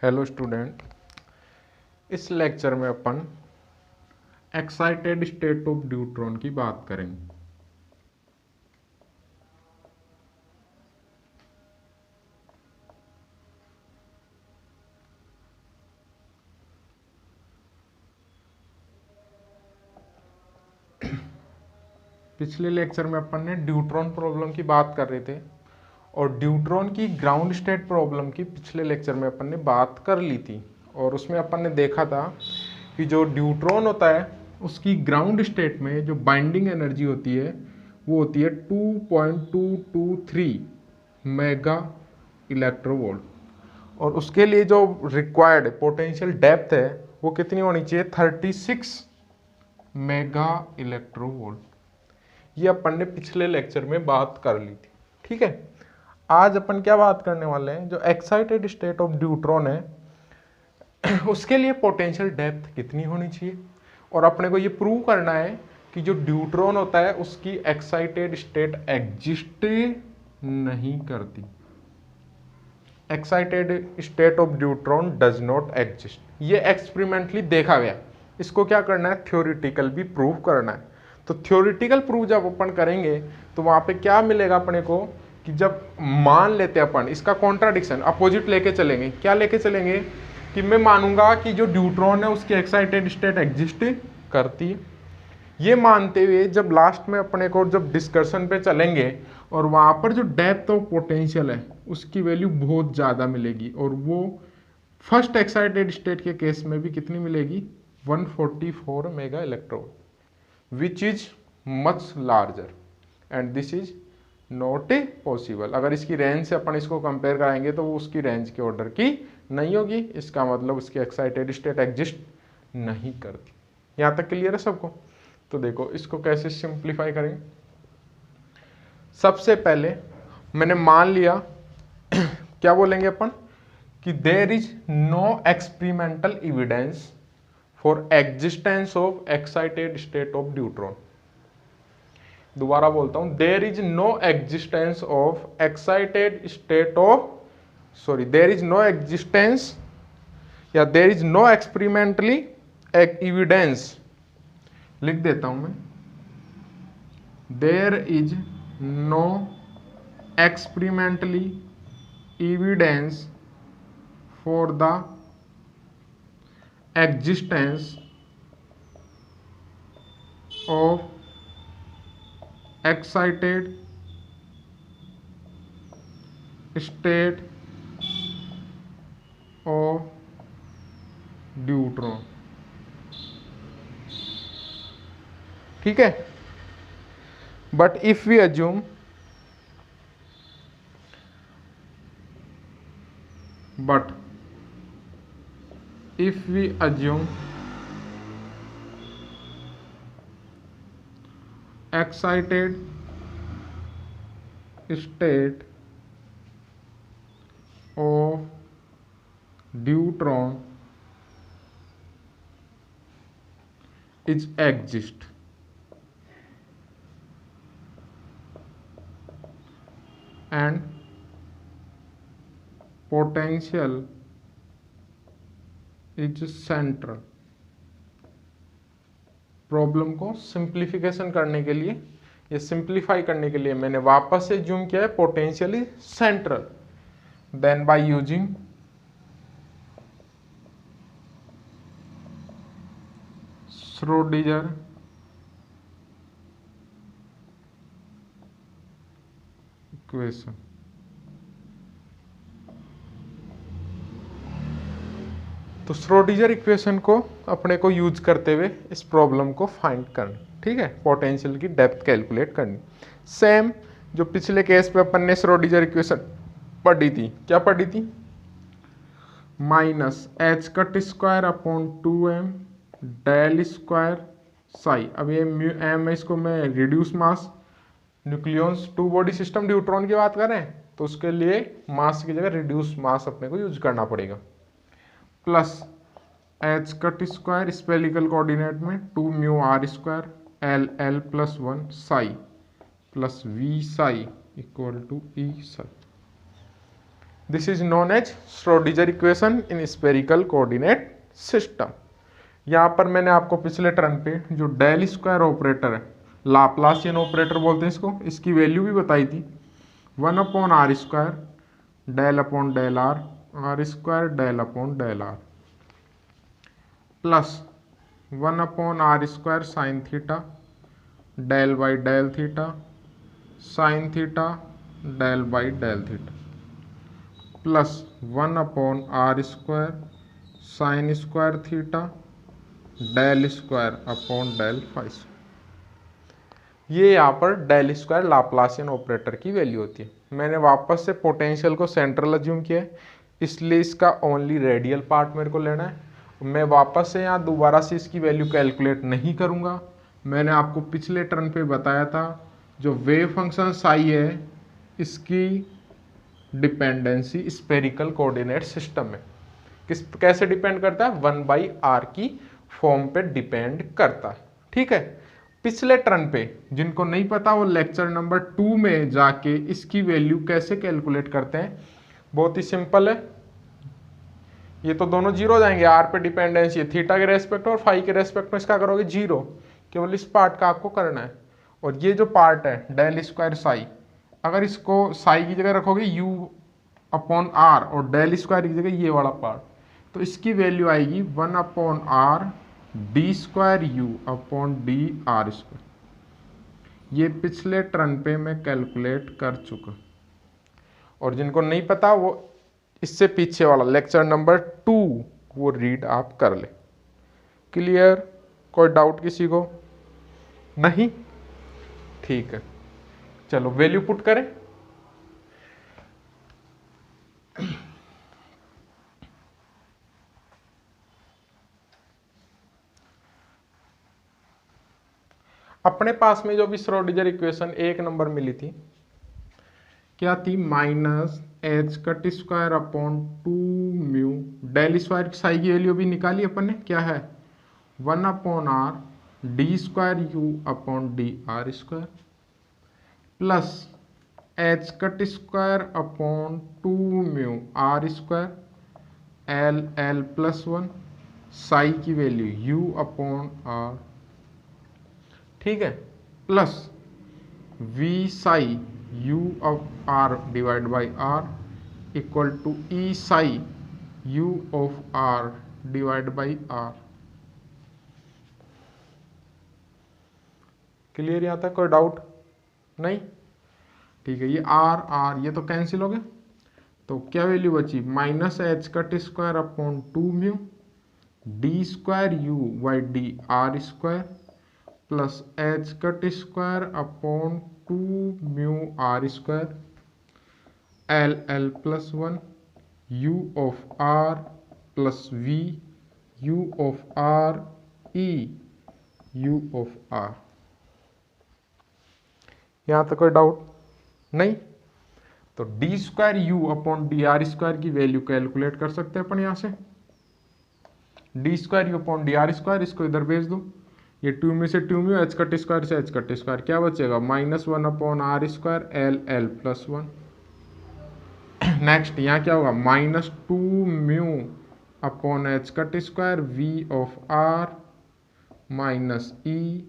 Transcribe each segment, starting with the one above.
Hello student, इस lecture में अपन excited state of neutron की बात करेंगे। पिछले लेक्चर में अपन ने न्यूट्रॉन प्रॉब्लम की बात कर रहे थे और न्यूट्रॉन की ग्राउंड स्टेट प्रॉब्लम की पिछले लेक्चर में अपन ने बात कर ली थी और उसमें अपन ने देखा था कि जो न्यूट्रॉन होता है उसकी ग्राउंड स्टेट में जो बाइंडिंग एनर्जी होती है वो होती है 2.223 मेगा इलेक्ट्रोवोल्ट और उसके लिए जो रिक्वायर्ड पोटेंशियल डेप्थ है वो कितनी होनी चाहिए 36 मेगा इलेक्ट्रोवोल्ट। ये अपन ने पिछले लेक्चर में बात कर ली थी। ठीक है, आज अपन क्या बात करने वाले हैं, जो एक्साइटेड स्टेट ऑफ न्यूट्रॉन है उसके लिए पोटेंशियल डेप्थ कितनी होनी चाहिए और अपने को ये प्रूव करना है कि जो न्यूट्रॉन होता है उसकी एक्साइटेड स्टेट एग्जिस्ट नहीं करती। Excited state of neutron does not exist, ये एक्सपेरिमेंटली देखा गया। इसको क्या करना है, थ्योरेटिकल भी प्रूव करना है। तो थ्योरेटिकल प्रूव जब अपन करेंगे तो वहां पे क्या मिलेगा अपने को कि जब मान लेते हैं अपन इसका कॉन्ट्राडिक्शन अपोजिट लेके चलेंगे। क्या लेके चलेंगे कि मैं मानूंगा कि जो न्यूट्रॉन है उसकी एक्साइटेड स्टेट एग्जिस्ट करती है। ये मानते हुए जब लास्ट में अपने को जब डिस्कशन पे चलेंगे और वहां पर जो डेप्थ ऑफ पोटेंशियल है उसकी वैल्यू बहुत ज़्यादा मिलेगी और वो फर्स्ट एक्साइटेड स्टेट के केस में भी कितनी मिलेगी 144 mega electron, which is much larger and this is not a possible. अगर इसकी रेंज से अपन इसको कंपेयर कराएंगे तो वो उसकी रेंज के ऑर्डर की नहीं होगी। इसका मतलब उसकी एक्साइटेड स्टेट एग्जिस्ट नहीं करती। यहाँ तक क्लियर है सबको? तो देखो इसको कैसे सिंप्लीफाई करेंगे। सबसे पहले मैंने मान लिया क्या बोलेंगे अपन कि there is no experimental evidence for existence of excited state of neutron. दोबारा बोलता हूं, there is no existence of excited state of there is no existence या there is no experimentally evidence. लिख देता हूं मैं, there is no experimentally evidence for the existence of excited state of neutron. ठीक है, but if we assume excited state of neutron is exist and potential is central। Problem को simplification करने के लिए या सिंप्लीफाई करने के लिए मैंने वापस से जूम किया है potentially central. Then by using Schrodinger equation. तो श्रोडिंगर इक्वेशन को अपने को यूज करते हुए इस प्रॉब्लम को फाइंड करना। ठीक है, पोटेंशियल की डेप्थ कैलकुलेट करनी। सेम जो पिछले केस पे अपन ने श्रोडिंगर इक्वेशन पढ़ी थी, क्या पढ़ी थी, minus h cut square upon 2m del square psi. अब ये एम है, इसको मैं reduce mass nucleons two body system neutron की बात कर रहे हैं तो उसके लिए मास की जगह रिड्यूस मास अपने को यूज करना पड़ेगा, plus H cut square spherical coordinate में 2 mu are square L L plus 1 psi plus we psi equal to E psi. This is known as Schrodinger equation in spherical coordinate system. यहाँ पर मैंने आपको पिछले term पे जो del square operator है, Laplacian operator बोलते हैं इसको, इसकी वैल्यू भी बताई थी। 1/r square del upon del R square del upon del are plus 1/r square sine theta del by del theta sine theta del by del theta plus 1/r square sine square theta del square upon del phi. ये यहाँ पर del square Laplacian operator की value होती है। मैंने वापस से potential को सेंट्रल अज्यूम किया है, इसलिए इसका ओनली रेडियल पार्ट मेरे को लेना है। मैं वापस से यहाँ दोबारा से इसकी वैल्यू कैलकुलेट नहीं करूँगा। मैंने आपको पिछले टर्म पे बताया था जो वेव फंक्शन साई है इसकी डिपेंडेंसी स्फेरिकल कोऑर्डिनेट सिस्टम में कैसे डिपेंड करता है, 1/r की फॉर्म पे डिपेंड करता है। ठीक है, पिछले टर्म पे जिनको नहीं पता वो लेक्चर नंबर 2 में जाके इसकी वैल्यू कैसे कैलकुलेट करते हैं, बहुत ही सिंपल है। ये तो दोनों जीरो हो जाएंगे, आर पे डिपेंडेंसी है, थीटा के रेस्पेक्ट और फाई के रेस्पेक्ट में इसका करोगे जीरो, केवल इस पार्ट का आपको करना है। और ये जो पार्ट है डेल स्क्वायर साई, अगर इसको साई की जगह रखोगे u अपॉन आर और डेल स्क्वायर की जगह ये वाला पार्ट, तो इसकी वैल्यू आएगी 1/r d square you upon D R square. ये पिछले टर्म पे मैं कैलकुलेट कर चुका। और जिनको नहीं पता वो इससे पीछे वाला लेक्चर नंबर 2 वो रीड आप कर ले। क्लियर? कोई डाउट किसी को? नहीं? ठीक है, चलो वैल्यू पुट करें। अपने पास में जो भी श्रोडिंगर इक्वेशन 1 नंबर मिली थी क्या थी, minus h cut square upon 2 mu del square psi की वैल्यू भी निकाली अपन ने, क्या है 1/r d square you upon D R square plus H cut square upon 2 mu are square L L plus 1 psi की वैल्यू यू अपॉन आर, ठीक है, plus we psi u of r divide by r equal to E psi u of r divide by r। Clear? यहाँ तक कोई doubt नहीं? ठीक है, ये r ये तो कैंसिल हो गए, तो क्या वैल्यू बची, minus h cut square upon 2 mu d square u by d are square plus H cut square upon 2 mu are square L L plus 1 u of r plus v u of r e u of r. यहाँ तक कोई doubt नहीं? तो d square you upon D R square की value calculate कर सकते हैं अपन यहाँ से। D square you upon D R square, इसको इधर भेज दो, ये 2 में से 2 म्यू एच कट स्क्वायर से एच कट स्क्वायर, क्या बचेगा -1/r square L L plus 1। Next यहाँ क्या होगा, -2 mu upon H cut square v of r minus e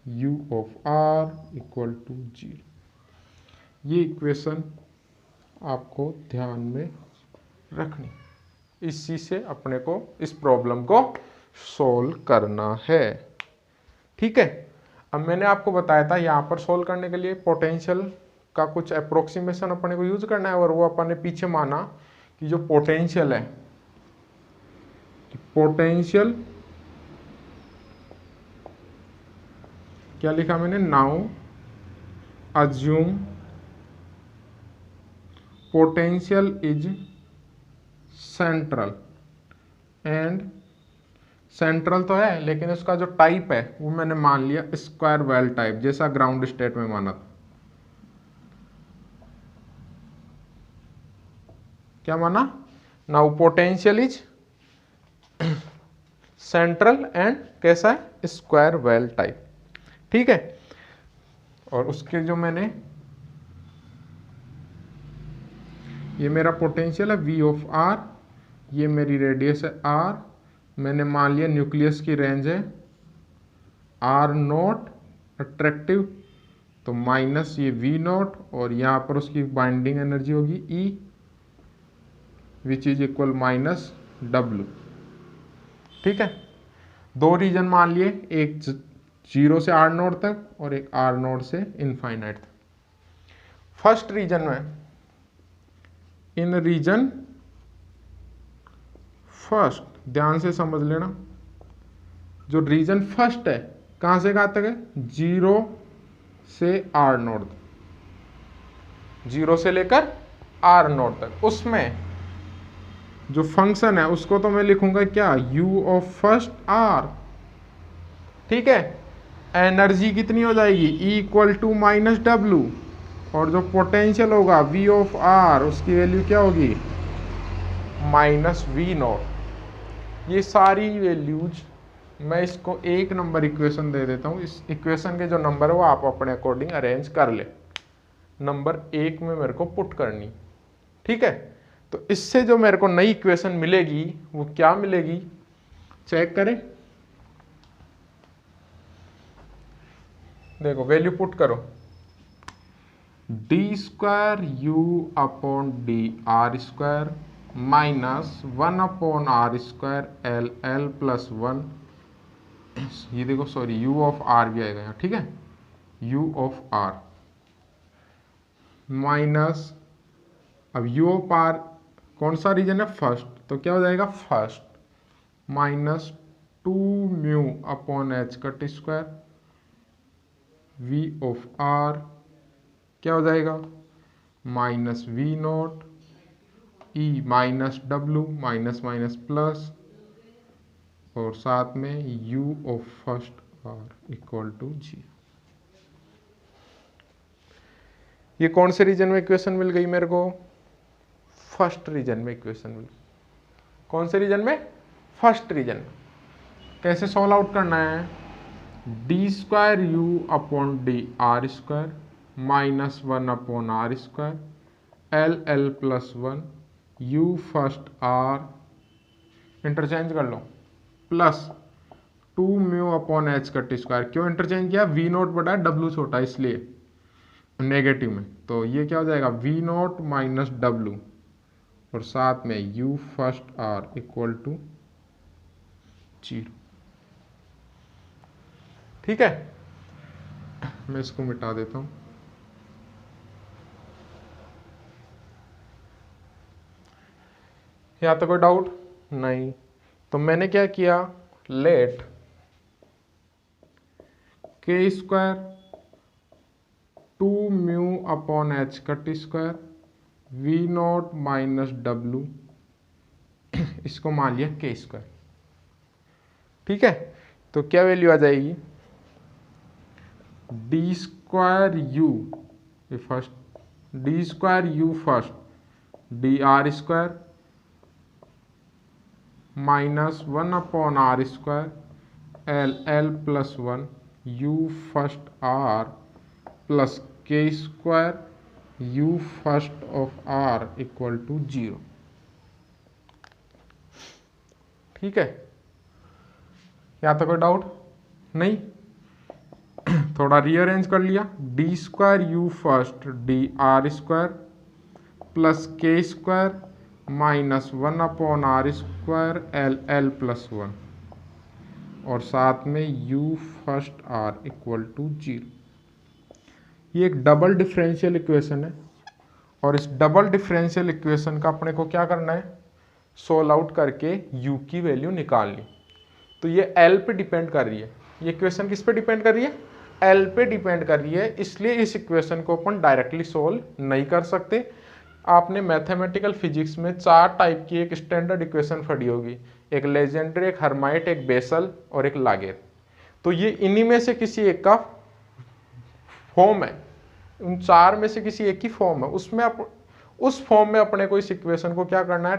u of are equal to 0। ये इक्वेशन आपको ध्यान में रखनी, इसी से अपने को इस प्रॉब्लम को सोल्व करना है। ठीक है, अब मैंने आपको बताया था यहाँ पर सोल्व करने के लिए पोटेंशियल का कुछ अप्रोक्सीमेशन अपने को यूज करना है, और वो अपन ने पीछे माना कि जो पोटेंशियल है, पोटेंशियल क्या लिखा मैंने, now assume potential is central, and central तो है लेकिन उसका जो टाइप है वो मैंने मान लिया स्क्वायर वेल टाइप, जैसा ग्राउंड स्टेट में माना था। क्या माना, now potential is central and कैसा है, स्क्वायर वेल टाइप। ठीक है, और उसके जो मैंने ये मेरा पोटेंशियल है V ऑफ R, ये मेरी रेडियस है R। मैंने मान लिया न्यूक्लियस की रेंज है R नॉट अट्रैक्टिव, तो माइनस ये V नॉट, और यहाँ पर उसकी बाइंडिंग एनर्जी होगी E which is equal minus W। ठीक है, दो रीजन मान लिए, एक 0 से R नॉट तक और एक R नॉट से इनफाइनाइट तक। फर्स्ट रीजन में, इन रीजन फर्स्ट, ध्यान से समझ लेना, जो रीजन फर्स्ट है कहां से कहां तक है, 0 से R नॉट, 0 से लेकर R नॉट तक। उसमें जो फंक्शन है उसको तो मैं लिखूंगा क्या, U ऑफ फर्स्ट R। ठीक है, एनर्जी कितनी हो जाएगी, E equal to minus W, और जो पोटेंशियल होगा V ऑफ R, उसकी वैल्यू क्या होगी, माइनस V नॉट। ये सारी वैल्यूज मैं इसको एक नंबर इक्वेशन दे देता हूँ। इस इक्वेशन के जो नंबर है वो आप अपने अकॉर्डिंग अरेंज कर ले, नंबर 1 में मेरे को पुट करनी। ठीक है, तो इससे जो मेरे को नई इक्वेशन मिलेगी वो क्या मिलेगी, चेक करें। देखो वैल्यू पुट करो, d square you upon D R square minus 1 upon are square L L plus 1। ये देखो सॉरी, यू ऑफ आर भी आएगा यहाँ। ठीक है, यू ऑफ आर माइनस, अब यू ऑफ आर कौन सा रीजन है, फर्स्ट, तो क्या हो जाएगा first, minus 2 mu upon H cut square v of r क्या हो जाएगा, minus v naught e minus डब्ल्यू, माइनस माइनस प्लस, और साथ में u of first r equal to 0। ये कौन से रीजन में इक्वेशन मिल गई मेरे को, फर्स्ट रीजन में इक्वेशन मिल गई। कौन से रीजन में, फर्स्ट रीजन। कैसे सॉल्व आउट करना है, D square you upon D R square minus 1 upon are square L L plus 1 U first R, interchange कर लो, plus 2 mu upon H cut square. क्यों इंटरचेंज किया, वी नोट बटा W छोटा इसलिए नेगेटिव में, तो ये क्या हो जाएगा वी नोट माइनस डब्ल्यू, और साथ में you first r equal to 0। ठीक है, मैं इसको मिटा देता हूं। यहाँ तो कोई डाउट नहीं, तो मैंने क्या किया, let k square 2 mu upon H cut square v naught minus डब्ल्यू, इसको मान लिया के स्क्वायर। ठीक है, तो क्या वैल्यू आ जाएगी, D square you first, D square you first D are square minus 1 upon are square L L plus 1 U first R plus K square you first of are equal to 0। ठीक है, यहाँ तक कोई doubt नहीं। थोड़ा rearrange कर लिया, D square you first D are square plus K square minus 1 upon are square L L plus 1, और साथ में u first r equal to 0। ये एक डबल डिफरेंशियल इक्वेशन है, और इस डबल डिफरेंशियल इक्वेशन का अपने को क्या करना है, सोल्व आउट करके u की वैल्यू निकालनी। तो ये l पे डिपेंड कर रही है, ये इक्वेशन किस पे डिपेंड कर रही है, l पे डिपेंड कर रही है, इसलिए इस इक्वेशन को अपन डायरेक्टली सोल्व नहीं कर सकते। आपने मैथमेटिकल फिजिक्स में 4 टाइप की एक स्टैंडर्ड इक्वेशन पढ़ी होगी, एक लेजेंडर, एक हर्माइट, एक बेसल और एक लागेर। तो ये इन्हीं में से किसी एक का फॉर्म है, उन 4 में से किसी एक की फॉर्म है। उसमें उस फॉर्म में अपने को इस इक्वेशन को क्या करना है,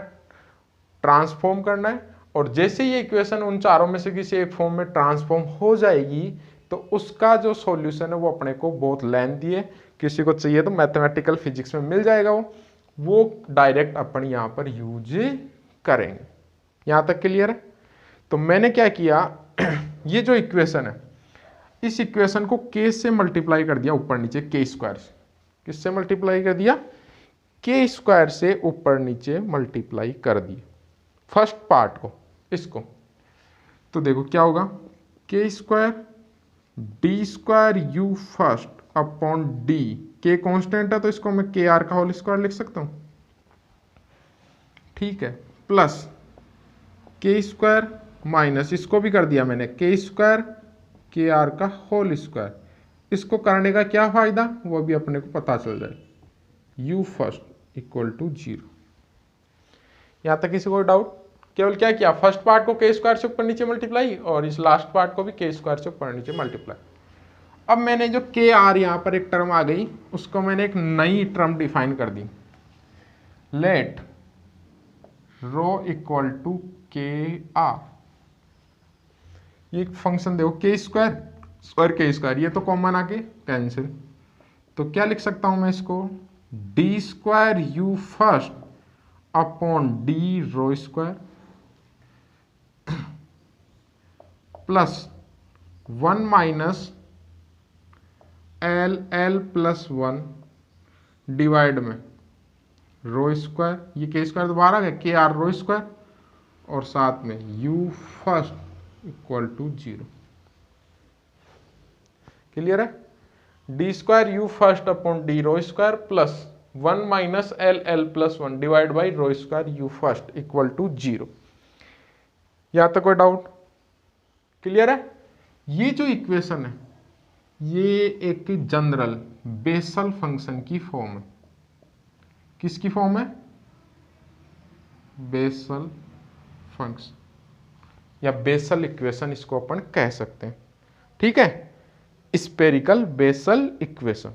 ट्रांसफॉर्म करना है, और जैसे ये इक्वेशन उन चारों में से किसी एक फॉर्म में ट्रांसफॉर्म हो जाएगी तो उसका जो सॉल्यूशन है वो अपने को बहुत लेंथी है, किसी को चाहिए तो मैथमेटिकल फिजिक्स में मिल जाएगा वो। वो डायरेक्ट अपन यहाँ पर यूज करेंगे। यहाँ तक क्लियर है? तो मैंने क्या किया, ये जो इक्वेशन है, इस इक्वेशन को k से मल्टीप्लाई कर दिया ऊपर नीचे, k स्क्वायर से। किससे मल्टीप्लाई कर दिया? k स्क्वायर से ऊपर नीचे मल्टीप्लाई कर दिया फर्स्ट पार्ट को, इसको। तो देखो क्या होगा, k square D square you first upon D, k constant है तो इसको मैं के आर का होल स्क्वायर लिख सकता हूं, ठीक है, प्लस k स्क्वायर माइनस, इसको भी कर दिया मैंने, k स्क्वायर के आर का होल स्क्वायर। इसको करने का क्या फायदा, वो भी अपने को पता चल जाए, u फर्स्ट इक्वल टू 0। यहां तक किसी को डाउट? केवल क्या किया, फर्स्ट पार्ट को k स्क्वायर से ऊपर नीचे मल्टीप्लाई और इस लास्ट पार्ट को भी k स्क्वायर से ऊपर नीचे मल्टीप्लाई। अब मैंने जो के आर यहाँ पर एक टर्म आ गई, उसको मैंने एक नई टर्म डिफाइन कर दी, लेट रो इक्वल टू के आर। ये फंक्शन देखो, के स्क्वायर और के स्क्वायर, ये तो कॉमन आके कैंसिल, तो क्या लिख सकता हूं मैं इसको, d square you first upon D rho square plus 1 minus L plus 1 divide में रो स्क्वायर, ये के स्क्वायर दोबारा है, के आर रो स्क्वायर, और साथ में you first equal to 0। Clear है? D square you first upon D rho square plus 1 minus L plus 1 divide by rho square you first equal to 0। यहां तक कोई डाउट? क्लियर है? ये जो इक्वेशन है, ये एक जनरल बेसल फंक्शन की फॉर्म है। किसकी फॉर्म है? बेसल फंक्शन या बेसल इक्वेशन इसको अपन कह सकते हैं, ठीक है, स्पेरिकल बेसल इक्वेशन।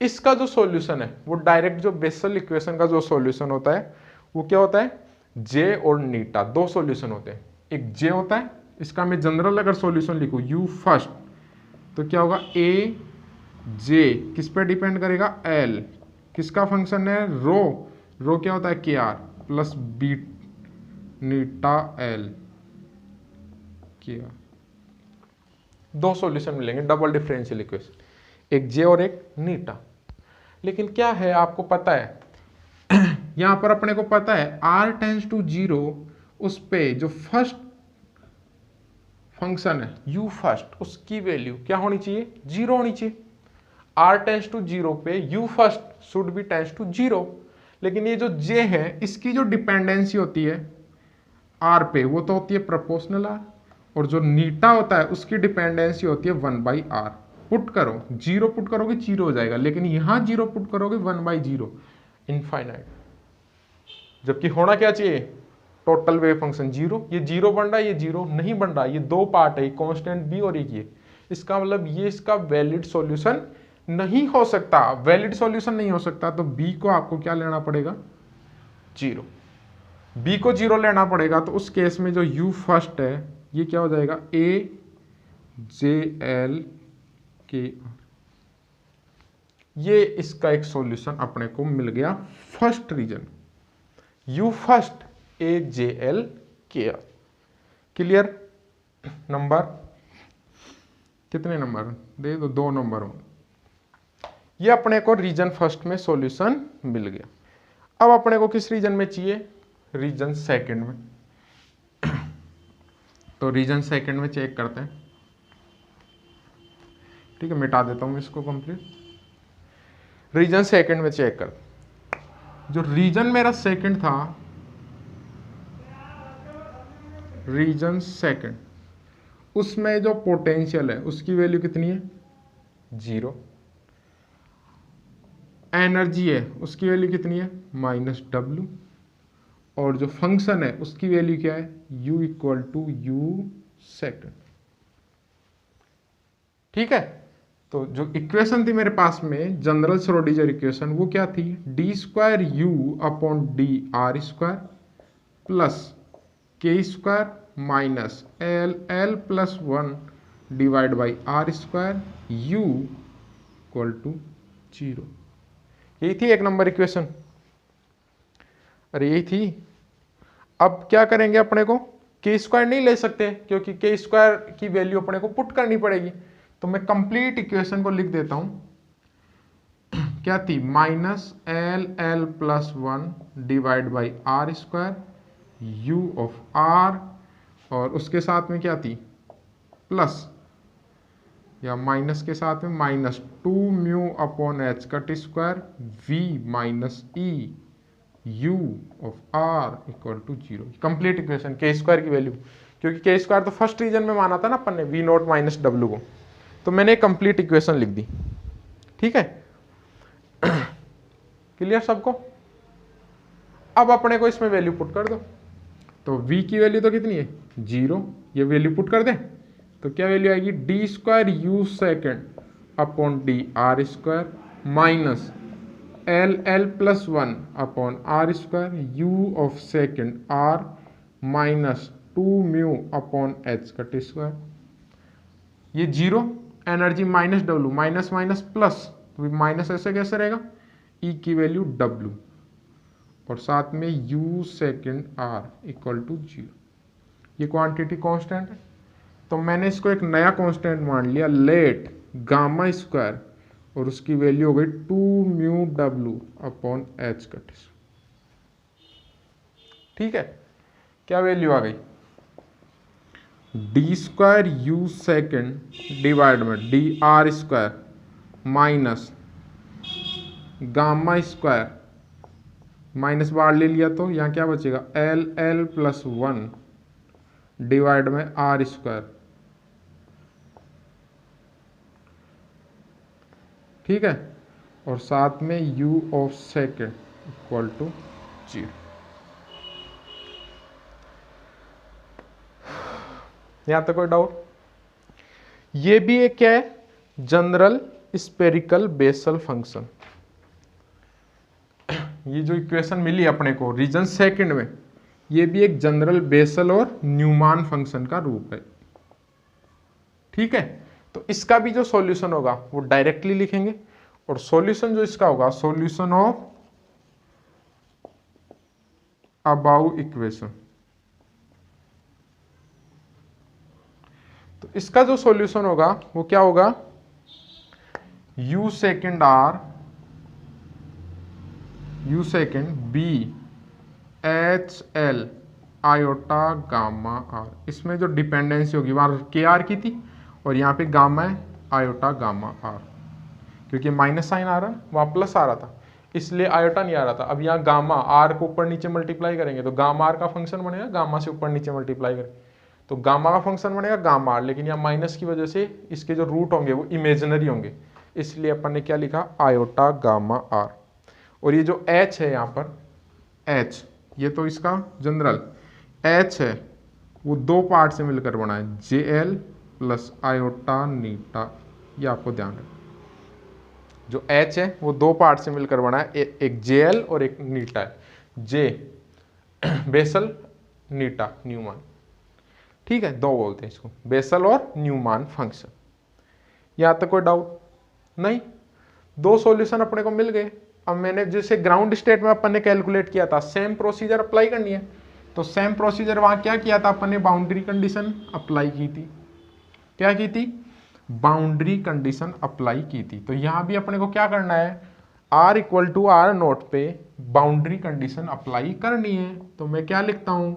इसका जो सॉल्यूशन है वो डायरेक्ट जो बेसल इक्वेशन का जो सॉल्यूशन होता है वो क्या होता है, जे और नीटा, दो सॉल्यूशन होते हैं। एक जे होता है, इसका मैं जनरल अगर सॉल्यूशन लिखूं यू फर्स्ट, तो क्या होगा, ए जे किस पे डिपेंड करेगा, एल किसका फंक्शन है, रो क्या होता है, के आर प्लस बी नीटा एल के आर। दो सॉल्यूशन मिलेंगे डबल डिफरेंशियल इक्वेशन, एक जे और एक नीटा। लेकिन क्या है, आपको पता है यहां पर अपने को पता है r टेंस टू 0, उस पे जो फर्स्ट फंक्शन है u फर्स्ट, उसकी वैल्यू क्या होनी चाहिए, 0 होनी चाहिए। r टेंस टू 0 पे u first should be tends to 0। लेकिन ये जो j है, इसकी जो डिपेंडेंसी होती है r पे, वो तो होती है प्रोपोर्शनल r, और जो नीटा होता है उसकी डिपेंडेंसी होती है 1/r। पुट करो, 0 पुट करोगे 0 हो जाएगा, लेकिन यहां 0 पुट करोगे 1/0, इनफाइनाइट। जबकि होना क्या चाहिए, टोटल वेव फंक्शन 0। ये 0 बन रहा है, ये 0 नहीं बन रहा, ये दो पार्ट है, कांस्टेंट b और एक ये। इसका मतलब ये इसका वैलिड सॉल्यूशन नहीं हो सकता। वैलिड सॉल्यूशन नहीं हो सकता तो b को आपको क्या लेना पड़ेगा, 0। b को 0 लेना पड़ेगा, तो उस केस में जो u फर्स्ट है ये क्या हो जाएगा, ए जे एल के। ये इसका एक सॉल्यूशन अपने को मिल गया first reason, u first A J L के आर। क्लियर? नंबर कितने नंबर दे दो, 2 नंबर हो। ये अपने को रीजन फर्स्ट में सॉल्यूशन मिल गया। अब अपने को किस रीजन में चाहिए, रीजन सेकंड में। तो रीजन सेकंड में चेक करते हैं, ठीक है, मिटा देता हूं इसको कंप्लीट। रीजन सेकंड में चेक कर, जो रीजन मेरा सेकंड था, रीजन सेकंड, उसमें जो पोटेंशियल है उसकी वैल्यू कितनी है, 0। एनर्जी है उसकी वैल्यू कितनी है, -w, और जो फंक्शन है उसकी वैल्यू क्या है, u equal to u second. ठीक है, तो जो इक्वेशन थी मेरे पास में जनरल श्रोडिंगर इक्वेशन, वो क्या थी, D square you upon D R square plus K square minus L plus 1 divide by are square U equal to 0। यही थी एक नंबर इक्वेशन। अरे यही थी। अब क्या करेंगे, अपने को के स्क्वायर नहीं ले सकते क्योंकि के स्क्वायर की वैल्यू अपने को पुट करनी पड़ेगी। तो मैं कंप्लीट इक्वेशन को लिख देता हूं। क्या थी, minus l L plus 1 divide by are square u of r, और उसके साथ में क्या थी, प्लस या माइनस के साथ में minus 2 mu upon H cut square v minus e u of are equal to 0। Complete equation k square की वैल्यू, क्योंकि के स्क्वायर तो फर्स्ट रीजन में माना था ना अपन ने वी नॉट माइनस डब्ल्यू को, तो मैंने कंप्लीट इक्वेशन लिख दी। ठीक है, क्लियर सबको। अब अपने को इसमें वैल्यू पुट कर दो। तो v की वैल्यू तो कितनी है, 0, ये वैल्यू पुट कर दें तो क्या वैल्यू आएगी, d square you second upon D R square minus l L plus 1 upon are square u of second r minus 2 mu upon H cut square. ये 0, एनर्जी माइनस डब्ल्यू, माइनस माइनस प्लस, तो minus ऐसे कैसे रहेगा, ई की value W और साथ में u second r equal to 0। ये क्वांटिटी कांस्टेंट है, तो मैंने इसको एक नया कांस्टेंट मान लिया, लेट गामा स्क्वायर, और उसकी वैल्यू हो गई 2 mu W upon H cut. ठीक है, क्या वैल्यू आ गई, D square you second divide में D are square minus gamma square, minus बाहर ले लिया तो यहाँ क्या बचेगा, एल एल प्लस 1 डिवाइड में आर स्क्वायर। ठीक है, और साथ में u of second equal to 0। यहां तक कोई डाउट। ये भी एक क्या है, जनरल स्पेरिकल बेसल फंक्शन। ये जो इक्वेशन मिली अपने को रीजन सेकंड में, ये भी एक जनरल बेसल और न्यूमान फंक्शन का रूप है। ठीक है, तो इसका भी जो सॉल्यूशन होगा वो डायरेक्टली लिखेंगे, और सॉल्यूशन जो इसका होगा, सॉल्यूशन ऑफ अबाउ इक्वेशन। तो इसका जो सॉल्यूशन होगा वो क्या होगा, u second r u second b h L iota gamma r. इसमें जो डिपेंडेंसी होगी वहां के आर की थी, और यहाँ पे गामा है आयोटा गामा आर, क्योंकि माइनस साइन आ रहा है, वहाँ प्लस आ रहा था इसलिए आयोटा नहीं आ रहा था। अब यहाँ गामा आर को ऊपर नीचे मल्टीप्लाई करेंगे तो गामा आर का फंक्शन बनेगा, गामा से ऊपर नीचे मल्टीप्लाई करें तो गामा का फंक्शन बनेगा गामा आर, लेकिन यहाँ माइनस की वजह से इसके जो रूट होंगे वो इमेजिनरी होंगे, इसलिए अपन ने क्या लिखा, आयोटा गामा आर। और ये जो एच है यहाँ पर, एच ये तो इसका जनरल एच है, वो दो पार्ट से मिलकर बना है, जे एल प्लस आयोटा नीटा। ये आपको ध्यान रखना, जो एच है वो दो पार्ट से मिलकर बना है, एक जे एल और एक नीटा है। जे बेसल, नीटा न्यूमान। ठीक है, दो बोलते हैं इसको, बेसल और न्यूमान फंक्शन। यहां तक कोई डाउट नहीं। दो सॉल्यूशन अपने को मिल गए। अब मैंने जैसे ग्राउंड स्टेट में अपन ने कैलकुलेट किया था, सेम प्रोसीजर अप्लाई करनी है, तो सेम प्रोसीजर वहां क्या किया था अपन ने, बाउंड्री कंडीशन अप्लाई की थी। क्या की थी, बाउंड्री कंडीशन अप्लाई की थी। तो यहां भी अपने को क्या करना है, r equal to R naught पे बाउंड्री कंडीशन अप्लाई करनी है। तो मैं क्या लिखता हूं,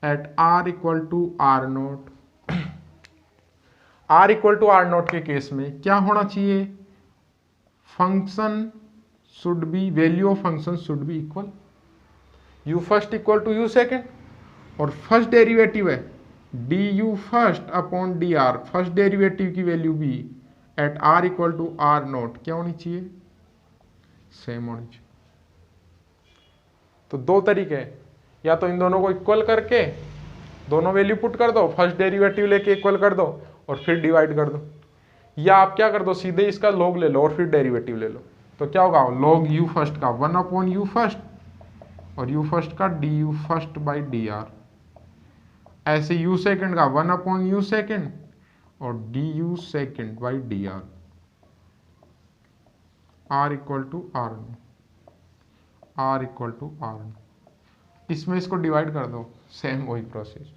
at r equal to R naught, r equal to R naught के केस में क्या होना चाहिए, function should be, value of function should be equal u first equal to u second, और फर्स्ट डेरिवेटिव है D you first upon D R, first derivative की value भी at r equal to R note क्या होनी चाहिए, same होनी चाहिए। तो दो तरीके हैं, या तो इन दोनों को इक्वल करके दोनों वैल्यू पुट कर दो, फर्स्ट डेरिवेटिव लेके इक्वल कर दो और फिर डिवाइड कर दो, या आप क्या कर दो, सीधे इसका लॉग ले लो और फिर डेरिवेटिव ले लो। तो क्या होगा, लॉग यू फर्स्ट का 1 अपॉन यू फर्स्ट, और यू फर्स्ट का d you first by d r. ऐसे यू सेकेंड का 1 अपॉन यू सेकेंड और d u second by d r, r equal to r, r equal to r. इसमें इसको divide कर दो, same वही प्रोसेस।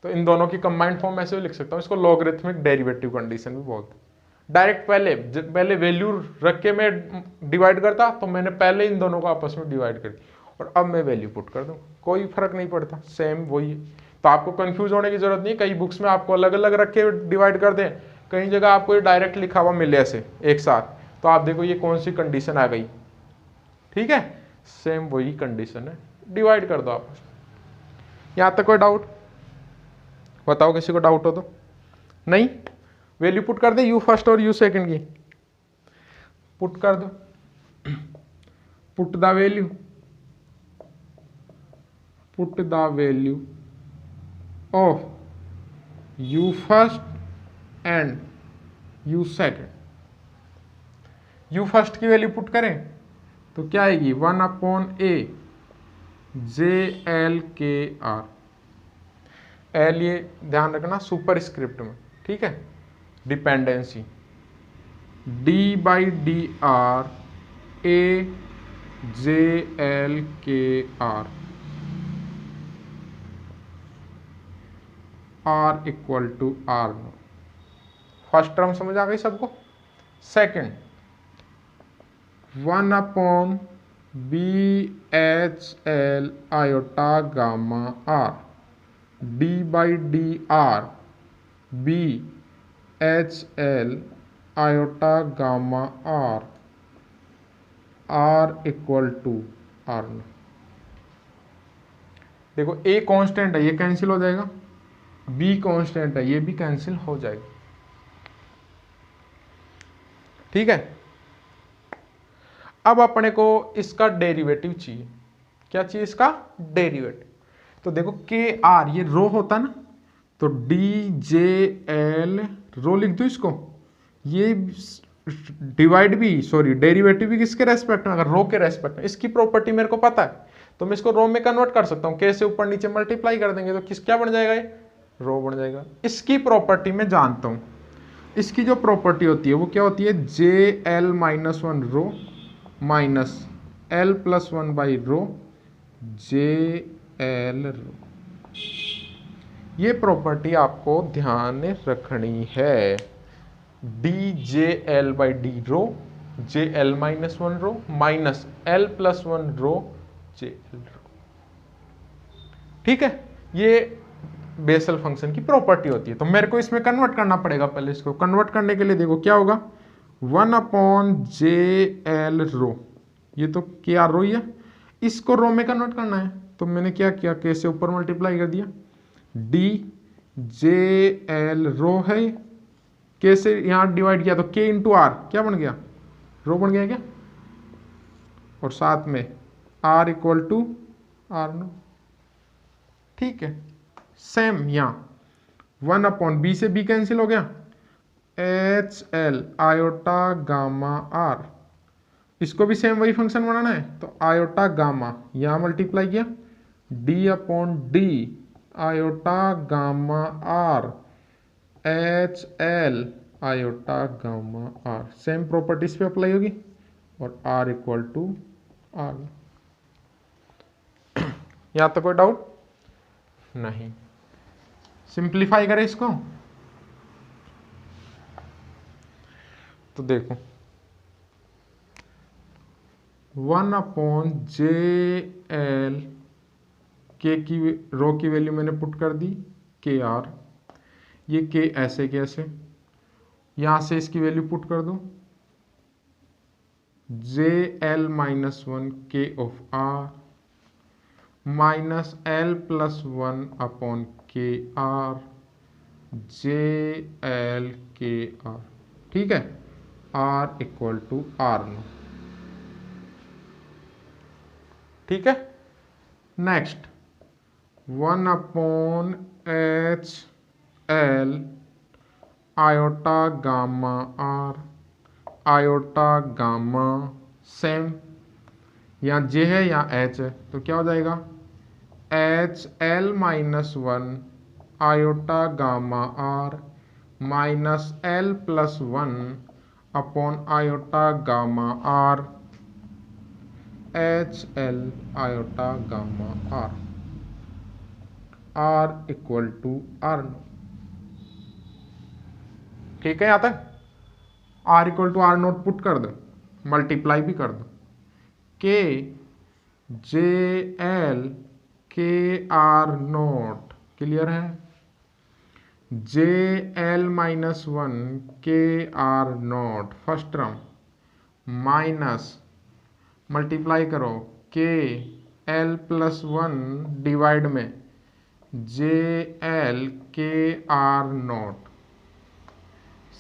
तो इन दोनों की कंबाइंड फॉर्म ऐसे भी लिख सकता हूँ, इसको लॉगरिथमिक डेरिवेटिव कंडीशन भी बोलते हैं। डायरेक्ट पहले वैल्यू रख के मैं डिवाइड करता, तो मैंने पहले इन दोनों को आपस में डिवाइड कर दी और अब मैं वैल्यू पुट कर दूँ, कोई फर्क नहीं पड़ता, सेम वही है। तो आपको कंफ्यूज होने की जरूरत नहीं, कई बुक्स में आपको अलग अलग रख के डिवाइड कर दें, कई जगह आपको ये डायरेक्ट लिखा हुआ मिले ऐसे एक साथ, तो आप देखो ये कौन सी कंडीशन आ गई, ठीक है, सेम वही कंडीशन है, डिवाइड कर दो आपस में। यहाँ तक कोई डाउट बताओ, किसी को डाउट हो तो? नहीं, वैल्यू पुट कर दे यू फर्स्ट और यू सेकंड की, पुट कर दो, put the value, put the value of you first and you second. You first की वैल्यू पुट करें तो क्या आएगी, 1/a JLKR, एल ये ध्यान रखना सुपर स्क्रिप्ट में, ठीक है, dependency D/dr A JLKR R equal to R। First term समझ आ गई सबको? Second 1/BHL iota gamma R D/dr BHL iota gamma R R equal to R। देखो A कांस्टेंट है, ये कैंसिल हो जाएगा, B कांस्टेंट है, ये भी कैंसिल हो जाएगा, ठीक है। अब अपने को इसका डेरिवेटिव चाहिए, क्या चाहिए, इसका डेरिवेटिव। तो देखो KR ये रो होता ना, तो DJL रो लिख दो इसको, ये डिवाइड भी सॉरी डेरिवेटिव भी किसके रेस्पेक्ट में, अगर रो के रेस्पेक्ट में, इसकी प्रॉपर्टी मेरे को पता है तो मैं इसको रो में कन्वर्ट कर सकता हूँ, K से ऊपर नीचे मल्टीप्लाई कर देंगे तो क्या बन जाएगा, ये रो बन जाएगा। इसकी प्रॉपर्टी मैं जानता हूँ, इसकी जो प्रॉपर्टी होती है वो क्या होती है, JL-1 रो माइनस L+1 रो JL रो। ये प्रॉपर्टी आपको ध्यान में रखनी है, DJL/D रो JL-1 रो माइनस L+1 रो JL रो, ठीक है। ये बेसल फंक्शन की प्रॉपर्टी होती है, तो मेरे को इसमें कन्वर्ट करना पड़ेगा। पहले इसको कन्वर्ट करने के लिए देखो क्या होगा, 1/JL रो, ये तो क्या रो ही है, इसको रो में कन्वर्ट करना है, तो मैंने क्या किया, K से ऊपर मल्टीप्लाई कर दिया, DJL रो है, K से यहाँ डिवाइड किया तो K इंटू R क्या बन गया, रो बन गया क्या, और साथ में R इक्वल टू R, ठीक है। सेम यहाँ 1/B से B कैंसिल हो गया, HL आयोटा गामा R, इसको भी सेम वही फंक्शन बनाना है, तो आयोटा गामा यहाँ मल्टीप्लाई किया, D/D iota gamma R HL iota gamma R, same properties पे अप्लाई होगी, और R इक्वल टू R। यहाँ तक कोई डाउट नहीं? सिंप्लीफाई करें इसको तो देखो 1/JL K की रो की वैल्यू मैंने पुट कर दी KR, ये K ऐसे कैसे, यहां से इसकी वैल्यू पुट कर दो, JL-1 K of R minus L+1 KR JLKR, ठीक है, R इक्वल टू R, ठीक है। Next 1/HL iota gamma R iota gamma, same यहाँ J है यहाँ H है, तो क्या हो जाएगा, HL-1 iota gamma R minus L+1 iota gamma R h L iota gamma r, r equal to r naught. ठीक है, यहां तक r equal to r naught put कर दो, मल्टीप्लाई भी कर दो, के जे एल के आर नॉट, क्लियर है, जे एल माइनस वन के are naught first term minus multiply करो k l plus one divide में जे एल के आर नॉट,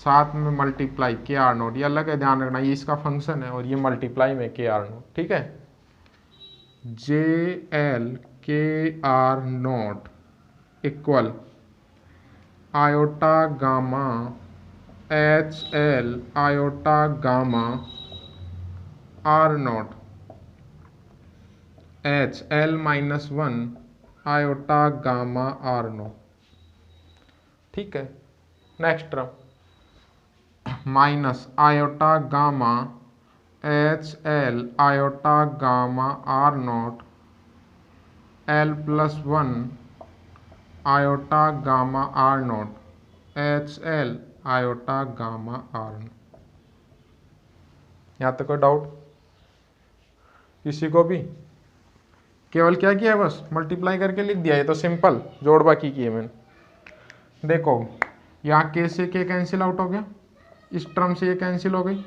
साथ में मल्टीप्लाई के आर नॉट, ये अलग है, ध्यान रखना ये इसका फंक्शन है और ये मल्टीप्लाई में के आर नॉट। ठीक है, जे एल के are not equal iota gamma H L iota gamma are naught h L minus one iota gamma are naught. ठीक है, next term minus iota gamma H L iota gamma are naught l plus one iota gamma are naught h L iota gamma are naught. यहां तक कोई doubt किसी को भी? केवल क्या किया है, बस मल्टीप्लाई करके लिख दिया, ये तो सिंपल जोड़ बाकी की है मैंने। देखो यहाँ के से के कैंसिल आउट हो गया, इस टर्म से ये कैंसिल हो गई,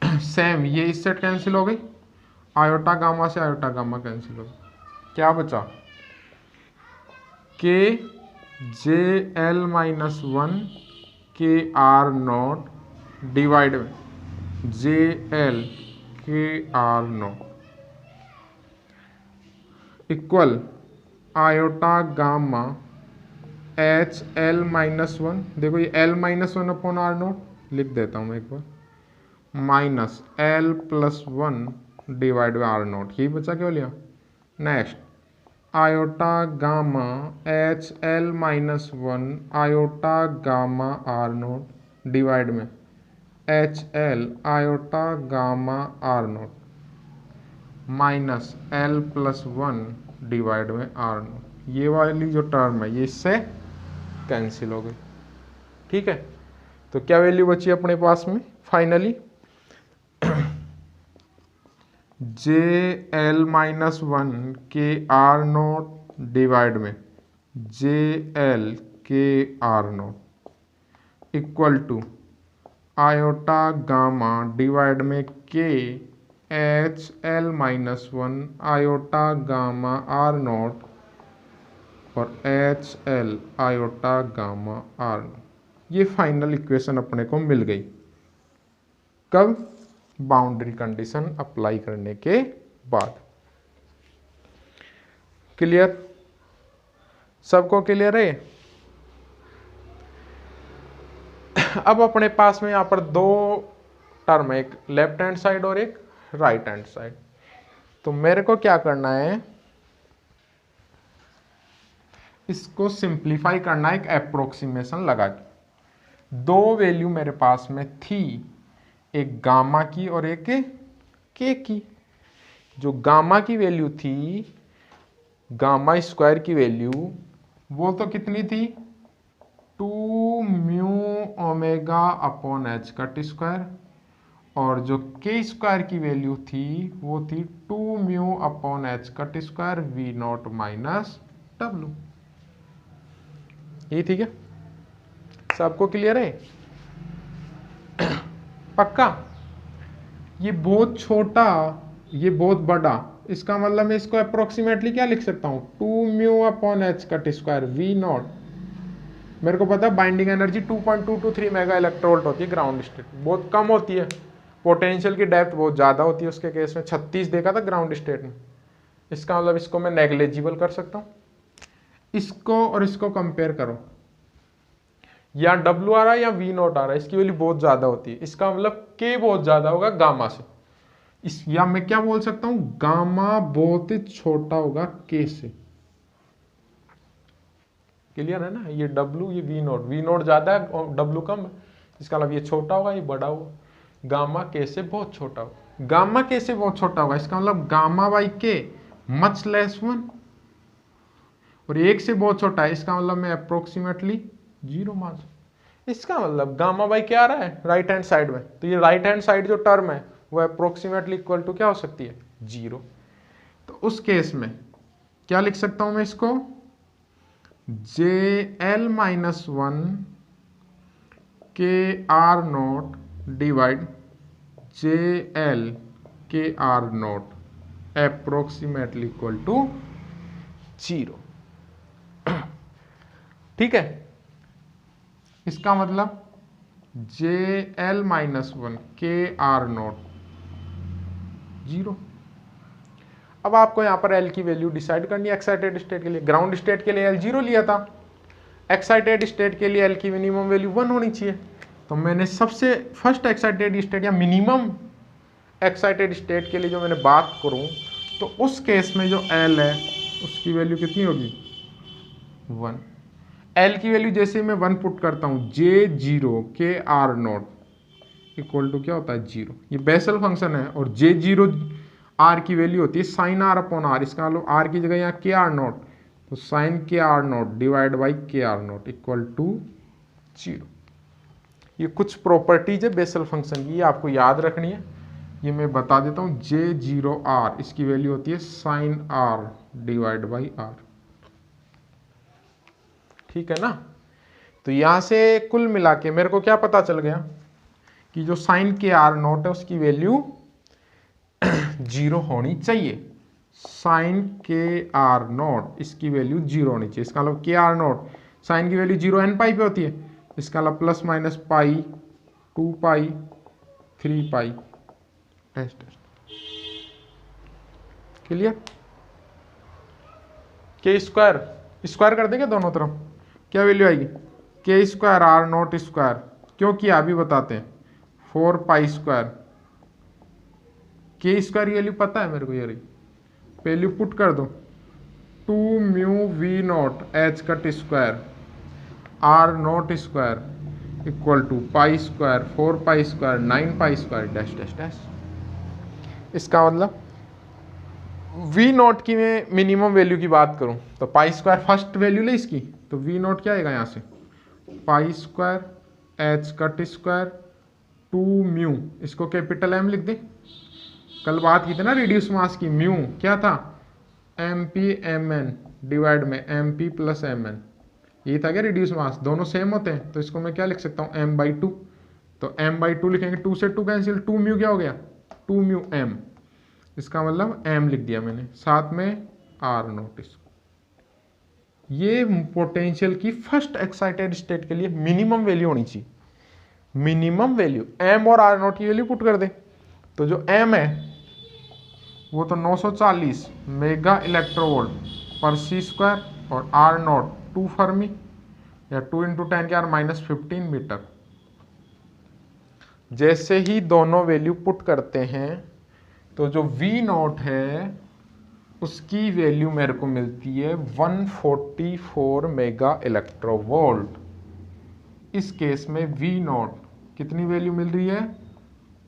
सेम ये इस सेट कैंसिल हो गई, आयोटा गामा से आयोटा गामा कैंसिल हो गई, क्या बचा K J L minus one के आर नॉट डिवाइड में जे एल के are not equal iota gamma H L minus one, देखो ये L minus one upon R nought लिख देता हूँ मैं एक बार, minus L plus one divide by R nought, यही बचा केवल यहाँ। Next iota gamma H L minus one iota gamma are not divide में h L iota gamma are naught minus L plus one divide में r not, ये वाली जो term है ये इससे कैंसिल हो गई। ठीक है, तो क्या वैल्यू बची अपने पास में finally, J L minus one के आर नॉट डिवाइड में जे एल के are not equal to iota gamma divide में K H L minus one iota gamma are nought और H L iota gamma are not. ये final equation अपने को मिल गई, कब? बाउंड्री कंडीशन अप्लाई करने के बाद। क्लियर? सबको क्लियर है? अब अपने पास में यहां पर दो टर्म है, एक लेफ्ट हैंड साइड और एक राइट हैंड साइड। तो मेरे को क्या करना है, इसको सिंप्लीफाई करना है एक अप्रोक्सीमेशन लगा के। दो वैल्यू मेरे पास में थी, एक गामा की और एक के की। जो गामा की वैल्यू थी, गामा स्क्वायर की वैल्यू, वो तो कितनी थी, 2 mu omega upon H cut square, और जो के स्क्वायर की वैल्यू थी वो थी 2 mu upon H cut square v naught minus डब्ल्यू। ये ठीक है, सबको क्लियर है? पक्का? ये बहुत छोटा, ये बहुत बड़ा, इसका मतलब मैं इसको अप्रोक्सीमेटली क्या लिख सकता हूँ, 2 mu upon H cut square v naught. मेरे को पता है बाइंडिंग एनर्जी 2.223 मेगा इलेक्ट्रोवोल्ट होती है ग्राउंड स्टेट, बहुत कम होती है, पोटेंशियल की डेप्थ बहुत ज़्यादा होती है, उसके केस में 36 देखा था ग्राउंड स्टेट में। इसका मतलब इसको मैं नेग्लेजिबल कर सकता हूँ। इसको और इसको कंपेयर करो, या डब्ल्यू आ रहा है या वी नॉट आ रहा है, इसकी वैल्यू बहुत ज़्यादा होती है, इसका मतलब के बहुत ज़्यादा होगा गामा से। इस या मैं क्या बोल सकता हूँ, गामा बहुत ही छोटा होगा के से। क्लियर है ना? ये डब्ल्यू, ये वी नॉट ज़्यादा है और डब्ल्यू कम है, इसका मतलब ये छोटा होगा, ये बड़ा होगा, गामा के से बहुत छोटा होगा। गामा के से बहुत छोटा होगा, इसका मतलब गामा बाई के मच लेस 1, और 1 से बहुत छोटा है, इसका मतलब मैं अप्रोक्सीमेटली 0 मान सकता। इसका मतलब गामा बाई क्या आ रहा है राइट हैंड साइड में, तो ये राइट हैंड साइड जो टर्म है वो अप्रोक्सीमेटली इक्वल टू क्या हो सकती है 0। तो उस केस में क्या लिख सकता हूं मैं इसको, JL-1 k r naught divide JL k r naught approximately equal to 0। ठीक है, इसका मतलब JL-1 के आर नोट 0। अब आपको यहां पर L की वैल्यू डिसाइड करनी है एक्साइटेड स्टेट के लिए। ग्राउंड स्टेट के लिए L 0 लिया था, एक्साइटेड स्टेट के लिए L की मिनिमम वैल्यू 1 होनी चाहिए। तो मैंने सबसे फर्स्ट एक्साइटेड स्टेट या मिनिमम एक्साइटेड स्टेट के लिए जो मैंने बात करूं, तो उस केस में जो L है उसकी वैल्यू कितनी होगी 1। L की वैल्यू जैसे मैं 1 पुट करता हूं, J0 के आर नोट इक्वल टू क्या होता है 0। ये बेसल फंक्शन है और J0 R की वैल्यू होती है साइन R अपॉन R, इसका मतलब R की जगह यहाँ के आर नोट, तो साइन के आर नोट डिवाइड बाई के आर नोट इक्वल टू 0। ये कुछ प्रॉपर्टीज है बेसल फंक्शन की, ये आपको याद रखनी है। ये मैं बता देता हूँ, J0R इसकी वैल्यू होती है sine R divide by R। ठीक है ना। तो यहां से कुल मिला के मेरे को क्या पता चल गया कि जो साइन के आर नोट है उसकी वैल्यू 0 होनी चाहिए। साइन के आर नोट इसकी वैल्यू 0 होनी चाहिए, इसका मतलब के आर नोट साइन की वैल्यू 0 n पाई पे होती है, इसका मतलब प्लस माइनस पाई 2 पाई 3 पाई टेस्ट। क्लियर। के स्क्वायर स्क्वायर कर देंगे दोनों तरफ, क्या वैल्यू आएगी के स्क्वायर आर नोट स्क्वायर, क्यों किया अभी बताते हैं, 4 पाई स्क्वायर। के स्क्वायर वैल्यू पता है मेरे को, ये रही वैल्यू पुट कर दो, 2 mu v naught h cut square r naught square equal to pi square 4 pi square 9 pi square dash dash dash. इसका मतलब वी नोट की मैं मिनिमम वैल्यू की बात करूं तो पाई स्क्वायर फर्स्ट वैल्यू ले इसकी, तो वी नोट क्या आएगा यहाँ से pi square H cut square 2 mu, इसको कैपिटल एम लिख दे। कल बात की थी ना रिड्यूस मास की, म्यू क्या था M P M N divide में M P plus M N, ये था क्या रिड्यूस मास, दोनों सेम होते हैं। तो इसको मैं क्या लिख सकता हूँ एम बाई 2, तो एम बाई 2 लिखेंगे, 2 से 2 कैंसिल, 2 म्यू क्या हो गया 2 म्यू एम, इसका मतलब एम लिख दिया मैंने, साथ में आर नोट। ये पोटेंशियल की फर्स्ट एक्साइटेड स्टेट के लिए मिनिमम वैल्यू होनी चाहिए, मिनिमम वैल्यू एम और आर नोट की वैल्यू पुट कर दे। तो जो एम है वो तो 940 मेगा इलेक्ट्रोवोल्ट पर सी स्क्वायर, और आर नोट 2 फर्मी या 2 इंटू 10 के आर माइनस 15 मीटर। जैसे ही दोनों वैल्यू पुट करते हैं तो जो वी नोट है उसकी वैल्यू मेरे को मिलती है 144 मेगा इलेक्ट्रोवोल्ट। इस केस में वी नोट कितनी वैल्यू मिल रही है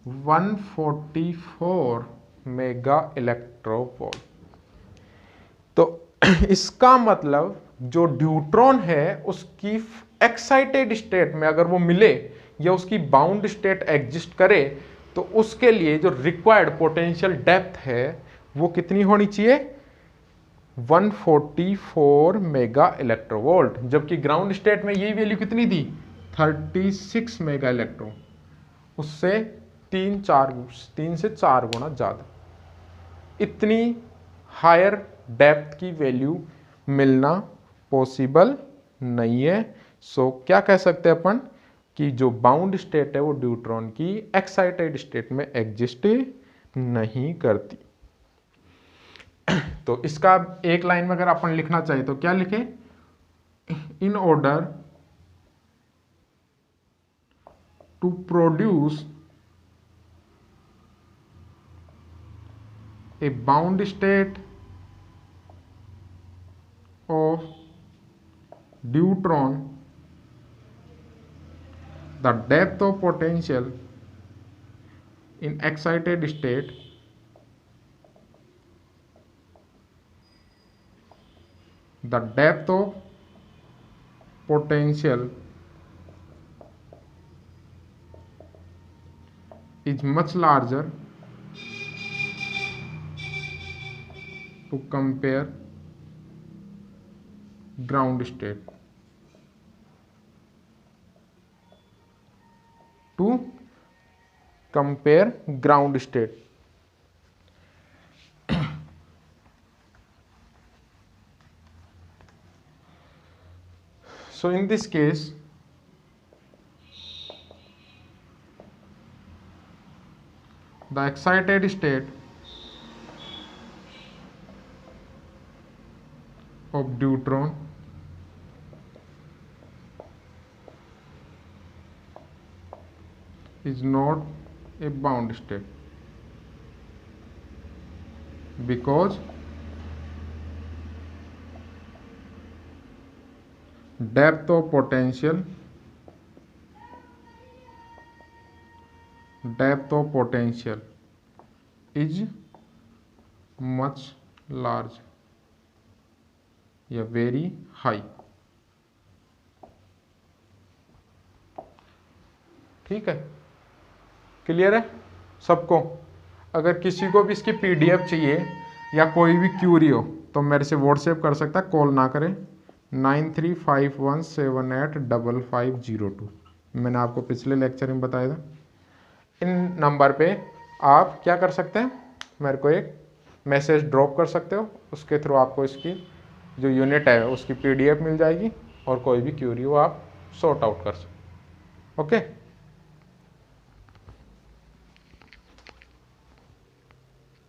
144 मेगा इलेक्ट्रोवोल्ट। तो इसका मतलब जो ड्यूट्रॉन है उसकी एक्साइटेड स्टेट में अगर वो मिले या उसकी बाउंड स्टेट एग्जिस्ट करे तो उसके लिए जो रिक्वायर्ड पोटेंशियल डेप्थ है वो कितनी होनी चाहिए 144 मेगा इलेक्ट्रोवोल्ट, जबकि ग्राउंड स्टेट में यही वैल्यू कितनी थी 36 मेगा इलेक्ट्रो, उससे 3 से 4 गुना ज्यादा। इतनी हायर डेप्थ की वैल्यू मिलना पॉसिबल नहीं है। सो क्या कह सकते हैं अपन कि जो बाउंड स्टेट है वो ड्यूट्रॉन की एक्साइटेड स्टेट में एग्जिस्ट नहीं करती। तो इसका एक लाइन में अगर अपन लिखना चाहिए तो क्या लिखें, in order to produce a bound state of deuteron, the depth of potential in excited state the depth of potential is much larger to compare ground state. To compare ground state. So in this case, the excited state of deuteron is not a bound state because depth of potential is much large या very high. ठीक है, clear है सबको? अगर किसी को भी इसकी पीडीएफ चाहिए या कोई भी क्यूरी हो तो मेरे से व्हाट्सएप कर सकता है, कॉल ना करें 9351785502। मैंने आपको पिछले लेक्चर में बताया था। इन नंबर पे आप क्या कर सकते हैं, मेरे को एक मैसेज ड्रॉप कर सकते हो, उसके थ्रू आपको इसकी जो यूनिट है उसकी पीडीएफ मिल जाएगी और कोई भी क्यूरी हो आप सॉर्ट आउट कर सकते। ओके।